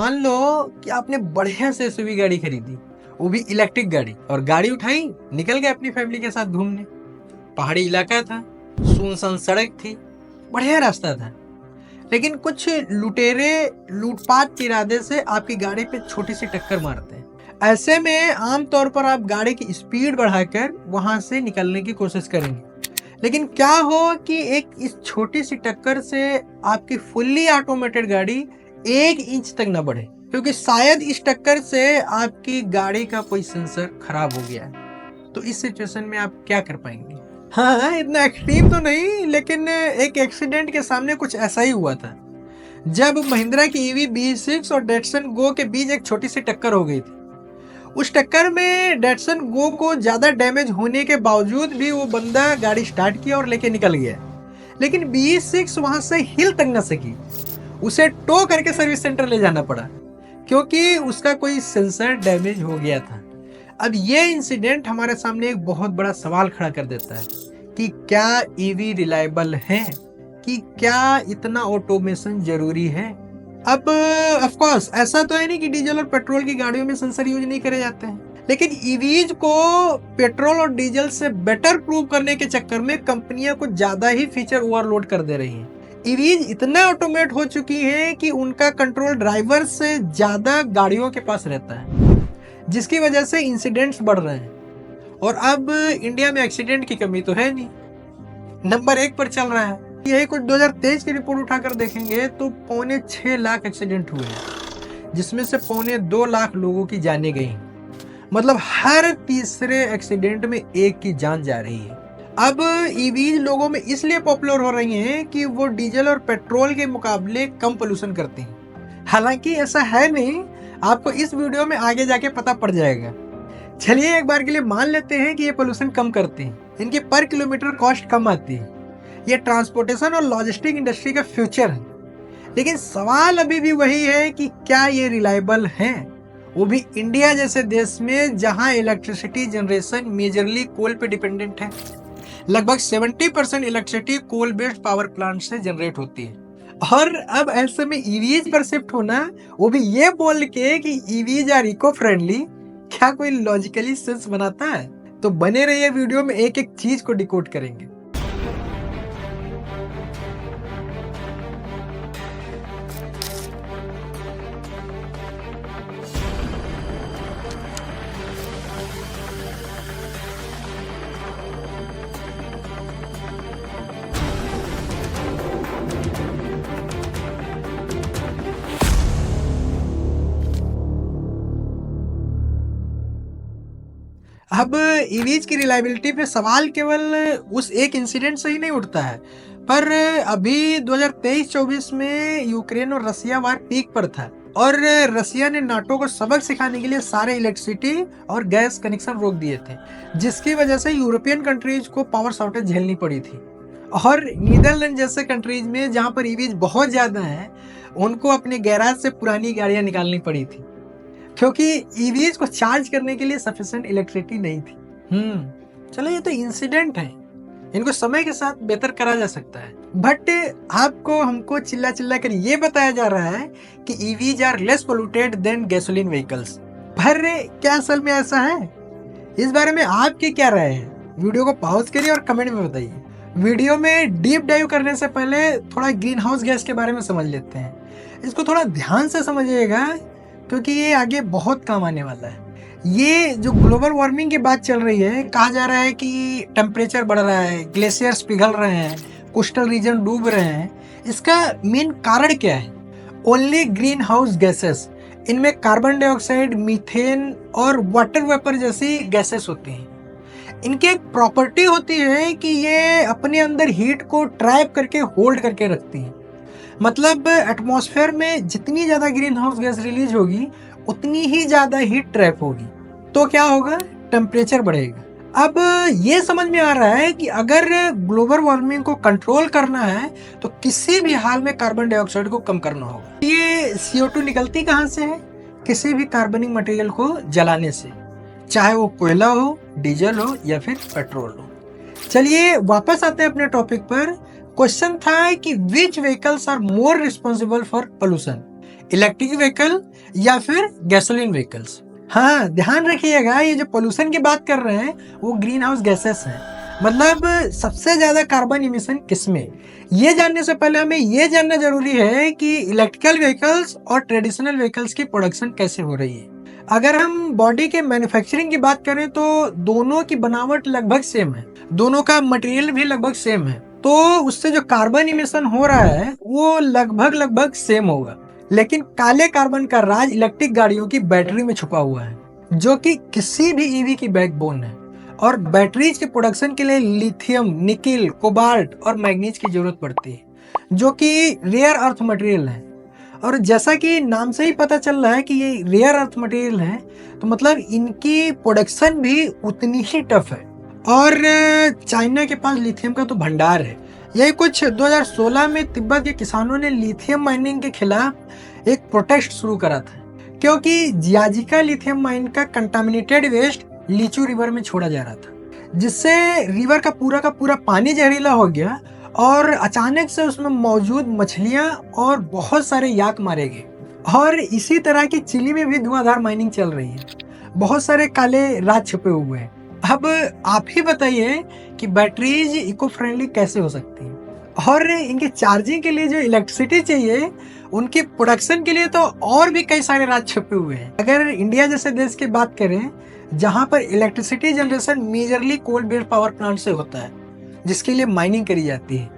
मान लो कि आपने बढ़िया से एसयूवी गाड़ी खरीदी, वो भी इलेक्ट्रिक गाड़ी, और गाड़ी उठाई, निकल गए अपनी फैमिली के साथ घूमने। पहाड़ी इलाका था, सुनसान सड़क थी, बढ़िया रास्ता था, लेकिन कुछ लुटेरे लूटपाट के इरादे से आपकी गाड़ी पे छोटी सी टक्कर मारते हैं। ऐसे में आमतौर पर आप गाड़ी की स्पीड बढ़ाकर वहां से निकलने की कोशिश करेंगे, लेकिन क्या हो कि एक इस छोटी सी टक्कर से आपकी फुल्ली ऑटोमेटेड गाड़ी 1 इंच तक न बढ़े, क्योंकि शायद इस टक्कर से आपकी गाड़ी का कोई सेंसर खराब हो गया है। तो इस सिचुएशन में आप क्या कर पाएंगे? हाँ, इतना एक्सट्रीम तो नहीं, लेकिन एक एक्सीडेंट के सामने कुछ ऐसा ही हुआ था, जब महिंद्रा की ईवी B6 और डेटसन गो के बीच एक छोटी सी टक्कर हो गई थी। उस टक्कर में डेटसन गो को ज्यादा डैमेज होने के बावजूद भी वो बंदा गाड़ी स्टार्ट किया और लेके निकल गया, लेकिन B6 वहां से हिल तक न सकी। उसे टो करके सर्विस सेंटर ले जाना पड़ा, क्योंकि उसका कोई सेंसर डैमेज हो गया था। अब ये इंसिडेंट हमारे सामने एक बहुत बड़ा सवाल खड़ा कर देता है कि क्या ईवी रिलायबल है, कि क्या इतना ऑटोमेशन जरूरी है। अब ऑफ कोर्स ऐसा तो है नहीं कि डीजल और पेट्रोल की गाड़ियों में सेंसर यूज नहीं करे जाते हैं, लेकिन ईवीज को पेट्रोल और डीजल से बेटर प्रूव करने के चक्कर में कंपनियां कुछ ज्यादा ही फीचर ओवरलोड कर दे रही हैं। ईवीज इतना ऑटोमेट हो चुकी हैं कि उनका कंट्रोल ड्राइवर से ज्यादा गाड़ियों के पास रहता है, जिसकी वजह से इंसिडेंट्स बढ़ रहे हैं। और अब इंडिया में एक्सीडेंट की कमी तो है नहीं, नंबर 1 पर चल रहा है। यही कुछ 2023 की रिपोर्ट उठाकर देखेंगे तो 6.25 लाख एक्सीडेंट हुए हैं, जिसमें से 2.25 लाख लोगों की जानें गई। मतलब हर तीसरे एक्सीडेंट में एक की जान जा रही है। अब ईवीज लोगों में इसलिए पॉपुलर हो रही हैं कि वो डीजल और पेट्रोल के मुकाबले कम पोल्यूशन करती हैं। हालांकि ऐसा है नहीं, आपको इस वीडियो में आगे जाके पता पड़ जाएगा। चलिए एक बार के लिए मान लेते हैं कि ये पोल्यूशन कम करते हैं, इनकी पर किलोमीटर कॉस्ट कम आती है, ये ट्रांसपोर्टेशन और लॉजिस्टिक इंडस्ट्री का फ्यूचर है। लेकिन सवाल अभी भी वही है कि क्या ये रिलायबल हैं, वो भी इंडिया जैसे देश में जहां इलेक्ट्रिसिटी जनरेशन मेजरली कोल पे डिपेंडेंट है। लगभग 70% electricity coal based power plant से जनरेट होती है। और अब ऐसे में ईवीज पर शिफ्ट होना, वो भी ये बोल के कि ईवीज आर इको फ्रेंडली, क्या कोई लॉजिकली सेंस बनाता है? तो बने रहिए, वीडियो में एक एक चीज को डिकोड करेंगे। अब ईवीज की रिलायबिलिटी पे सवाल केवल उस एक इंसिडेंट से ही नहीं उठता है, पर अभी 2023-24 में यूक्रेन और रसिया वार पीक पर था, और रसिया ने नाटो को सबक सिखाने के लिए सारे इलेक्ट्रिसिटी और गैस कनेक्शन रोक दिए थे, जिसकी वजह से यूरोपियन कंट्रीज को पावर शॉर्टेज झेलनी पड़ी थी। और नीदरलैंड जैसे कंट्रीज में जहां पर ईवीज बहुत ज्यादा है, उनको अपने गैराज से पुरानी गाड़ियां निकालनी पड़ी थी, क्योंकि ईवीज को चार्ज करने के लिए सफिशिएंट इलेक्ट्रिसिटी नहीं थी। चलो, ये तो इंसिडेंट है, इनको समय के साथ बेहतर करा जा सकता है। बट आपको हमको चिल्ला चिल्ला कर ये बताया जा रहा है कि EVs are less polluted than gasoline vehicles. पर क्या असल में ऐसा है? इस बारे में आपकी क्या राय है? वीडियो को पॉज करिए और कमेंट में बताइए। वीडियो में डीप डाइव करने से पहले थोड़ा ग्रीन हाउस गैस के बारे में समझ लेते हैं। इसको थोड़ा ध्यान से समझिएगा, क्योंकि ये आगे बहुत काम आने वाला है। ये जो ग्लोबल वार्मिंग की बात चल रही है, कहा जा रहा है कि टेम्परेचर बढ़ रहा है, ग्लेशियर्स पिघल रहे हैं, कोस्टल रीजन डूब रहे हैं। इसका मेन कारण क्या है? Only green house gases. इनमें कार्बन डाइऑक्साइड, मीथेन और वाटर वेपर जैसी गैसेस होती हैं। इनकी एक प्रॉपर्टी होती है कि ये अपने अंदर हीट को ट्रैप करके होल्ड करके रखती हैं। मतलब एटमॉस्फेयर में जितनी ज्यादा ग्रीन हाउस गैस रिलीज होगी, उतनी ही ज्यादा हीट ट्रैप होगी। तो क्या होगा? टेम्परेचर बढ़ेगा। अब ये समझ में आ रहा है कि अगर ग्लोबल वार्मिंग को कंट्रोल करना है तो किसी भी हाल में कार्बन डाइऑक्साइड को कम करना होगा। ये CO2 निकलती कहाँ से है? किसी भी कार्बनिक मटेरियल को जलाने से, चाहे वो कोयला हो, डीजल हो या फिर पेट्रोल हो। चलिए वापस आते हैं अपने टॉपिक पर। क्वेश्चन था कि which vehicles are more responsible for pollution, electric vehicle या फिर गैसोलीन व्हीकल्स। हाँ, ध्यान रखिएगा, ये जो पोल्यूशन की बात कर रहे हैं वो ग्रीन हाउस गैसेस हैं। मतलब सबसे ज्यादा कार्बन इमिशन किसमें, ये जानने से पहले हमें ये जानना जरूरी है कि इलेक्ट्रिकल व्हीकल्स और ट्रेडिशनल व्हीकल्स की प्रोडक्शन कैसे हो रही है। अगर हम बॉडी के मैन्युफैक्चरिंग की बात करें तो दोनों की बनावट लगभग सेम है, दोनों का मटेरियल भी लगभग सेम है, तो उससे जो कार्बन इमिशन हो रहा है वो लगभग सेम होगा। लेकिन काले कार्बन का राज इलेक्ट्रिक गाड़ियों की बैटरी में छुपा हुआ है, जो कि किसी भी ईवी की बैकबोन है। और बैटरीज के प्रोडक्शन के लिए लिथियम, निकिल, कोबाल्ट और मैग्नीज की जरूरत पड़ती है, जो कि रेयर अर्थ मटेरियल है। और जैसा कि नाम से ही पता चल रहा है कि ये रेयर अर्थ मटेरियल है, तो मतलब इनकी प्रोडक्शन भी उतनी ही टफ है। और चाइना के पास लिथियम का तो भंडार है। यही कुछ 2016 में तिब्बत के किसानों ने लिथियम माइनिंग के खिलाफ एक प्रोटेस्ट शुरू करा था, क्योंकि जियाजिका लिथियम माइन का कंटामिनेटेड वेस्ट लीचू रिवर में छोड़ा जा रहा था, जिससे रिवर का पूरा पानी जहरीला हो गया और अचानक से उसमें मौजूद मछलियां और बहुत सारे याक मारे गए। और इसी तरह की चिली में भी धुआंधार माइनिंग चल रही है, बहुत सारे काले राज छुपे हुए हैं। अब आप ही बताइए कि बैटरीज इको फ्रेंडली कैसे हो सकती हैं, और इनके चार्जिंग के लिए जो इलेक्ट्रिसिटी चाहिए उनकी प्रोडक्शन के लिए तो और भी कई सारे राज छुपे हुए हैं। अगर इंडिया जैसे देश की बात करें जहां पर electricity generation majorly coal based power plant से होता है, जिसके लिए माइनिंग करी जाती है,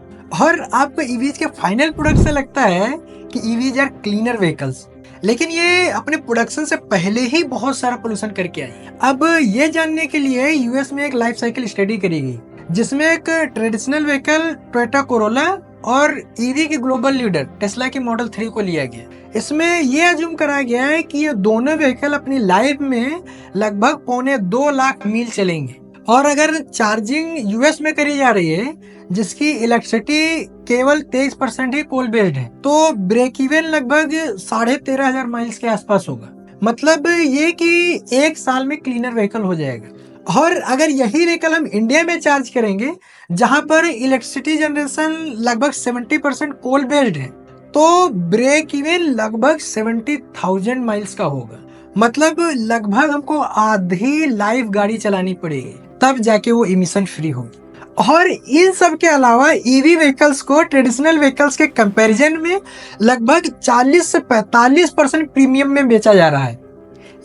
और आपको ईवीज के फाइनल प्रोडक्ट से लगता है कि ईवीज आर क्लीनर व्हीकल्स, लेकिन ये अपने प्रोडक्शन से पहले ही बहुत सारा पोल्यूशन करके आई है। अब ये जानने के लिए यूएस में एक लाइफ साइकिल स्टडी करी गई, जिसमें एक ट्रेडिशनल व्हीकल टोयोटा कोरोला और ईवी की ग्लोबल लीडर टेस्ला की मॉडल 3 को लिया गया। इसमें ये अज्यूम कराया गया है कि ये दोनों व्हीकल अपनी लाइफ में लगभग 2.25 लाख मील चलेंगे, और अगर चार्जिंग यूएस में करी जा रही है जिसकी इलेक्ट्रिसिटी केवल 23% ही कोल बेस्ड है, तो ब्रेक इवन लगभग 13,500 माइल्स के आसपास होगा। मतलब ये कि एक साल में क्लीनर व्हीकल हो जाएगा। और अगर यही व्हीकल हम इंडिया में चार्ज करेंगे जहां पर इलेक्ट्रिसिटी जनरेशन लगभग 70% कोल बेस्ड है, तो ब्रेक इवन लगभग 70,000 माइल्स का होगा। मतलब लगभग हमको आधी लाइफ गाड़ी चलानी पड़ेगी, तब जाके वो इमिशन फ्री होगी। और इन सब के अलावा ईवी व्हीकल्स को ट्रेडिशनल व्हीकल्स के कंपैरिजन में लगभग 40 से 45% प्रीमियम में बेचा जा रहा है,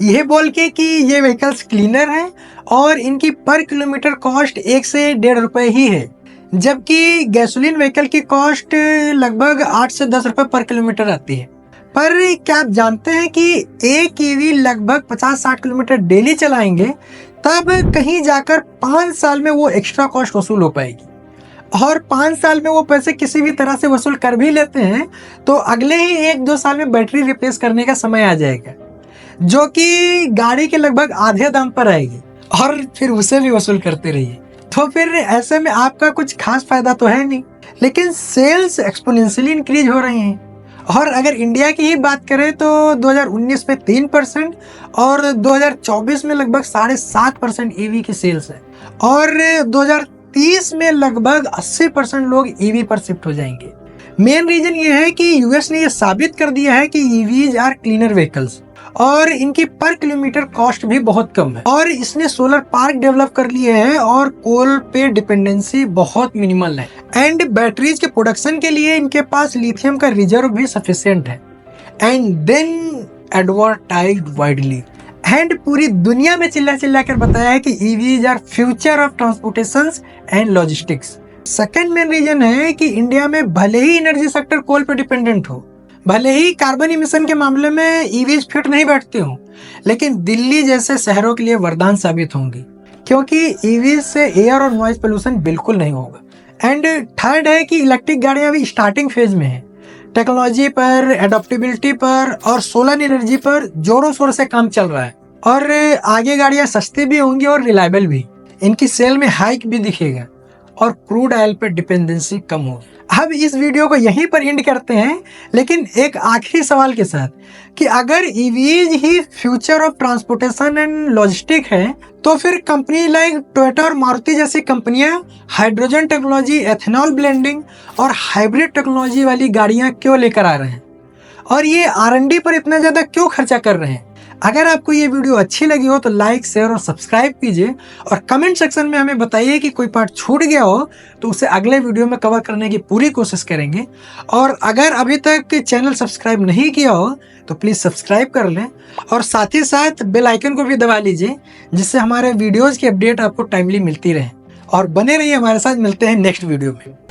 यह बोल के कि ये व्हीकल्स क्लीनर हैं और इनकी पर किलोमीटर कॉस्ट 1 से 1.5 रुपए ही है, जबकि गैसोलीन व्हीकल की कॉस्ट लगभग 8 से 10 रुपए पर किलोमीटर आती है। पर क्या आप जानते हैं कि एक ईवी लगभग 50-60 किलोमीटर डेली चलाएंगे तब कहीं जाकर 5 साल में वो एक्स्ट्रा कॉस्ट वसूल हो पाएगी, और 5 साल में वो पैसे किसी भी तरह से वसूल कर भी लेते हैं तो अगले ही 1-2 साल में बैटरी रिप्लेस करने का समय आ जाएगा, जो कि गाड़ी के लगभग आधे दाम पर आएगी, और फिर उसे भी वसूल करते रहिए। तो फिर ऐसे में आपका कुछ खास फायदा तो है नहीं, लेकिन सेल्स एक्सपोनेंशियली इंक्रीज हो रही हैं। और अगर इंडिया की ही बात करें तो 2019 में 3% और 2024 में लगभग 7.5% ईवी की सेल्स है, और 2030 में लगभग 80% लोग ईवी पर शिफ्ट हो जाएंगे। मेन रीजन ये है कि यूएस ने ये साबित कर दिया है कि ईवीज आर क्लीनर व्हीकल्स, और इनकी पर किलोमीटर कॉस्ट भी बहुत कम है, और इसने सोलर पार्क डेवलप कर लिए हैं, और कोल पे डिपेंडेंसी बहुत मिनिमल है। एंड बैटरीज के प्रोडक्शन के लिए इनके पास लिथियम का रिजर्व भी सफिशिएंट है। And then advertised widely, and पूरी दुनिया में चिल्ला कर बताया है कि EVs are future of transportation and logistics. Second main reason है कि इंडिया में भले ही एनर्जी सेक्टर कोल पे डिपेंडेंट हो, भले ही कार्बन इमिशन के मामले में ईवीज फिट नहीं बैठते हों, लेकिन दिल्ली जैसे शहरों के लिए वरदान साबित होंगी, क्योंकि ईवीज से एयर और नॉइज पोल्यूशन बिल्कुल नहीं होगा। एंड थर्ड है कि इलेक्ट्रिक गाड़ियां अभी स्टार्टिंग फेज में है, टेक्नोलॉजी पर, एडॉप्टेबिलिटी पर और सोलर एनर्जी पर जोरों शोर से काम चल रहा है, और आगे गाड़ियां सस्ती भी होंगी और रिलायबल भी। इनकी सेल में हाइक भी दिखेगा और क्रूड ऑयल पर डिपेंडेंसी कम होगी। अब इस वीडियो को यहीं पर एंड करते हैं, लेकिन एक आखिरी सवाल के साथ कि अगर EVs he future of transportation and logistic है, तो फिर कंपनी लाइक टोयोटा और मारुति जैसी कंपनियां हाइड्रोजन टेक्नोलॉजी, एथेनॉल ब्लेंडिंग और हाइब्रिड टेक्नोलॉजी वाली गाड़ियां क्यों लेकर आ रहे हैं? और ये R&D पर इतना ज़्यादा क्यों खर्चा कर रहे हैं? अगर आपको ये वीडियो अच्छी लगी हो तो लाइक, शेयर और सब्सक्राइब कीजिए और कमेंट सेक्शन में हमें बताइए कि कोई पार्ट छूट गया हो तो उसे अगले वीडियो में कवर करने की पूरी कोशिश करेंगे। और अगर अभी तक चैनल सब्सक्राइब नहीं किया हो तो प्लीज़ सब्सक्राइब कर लें और साथ ही साथ बेल आइकन को भी दबा लीजिए, जिससे हमारे वीडियोज़ की अपडेट आपको टाइमली मिलती रहे। और बने रहिए हमारे साथ, मिलते हैं नेक्स्ट वीडियो में।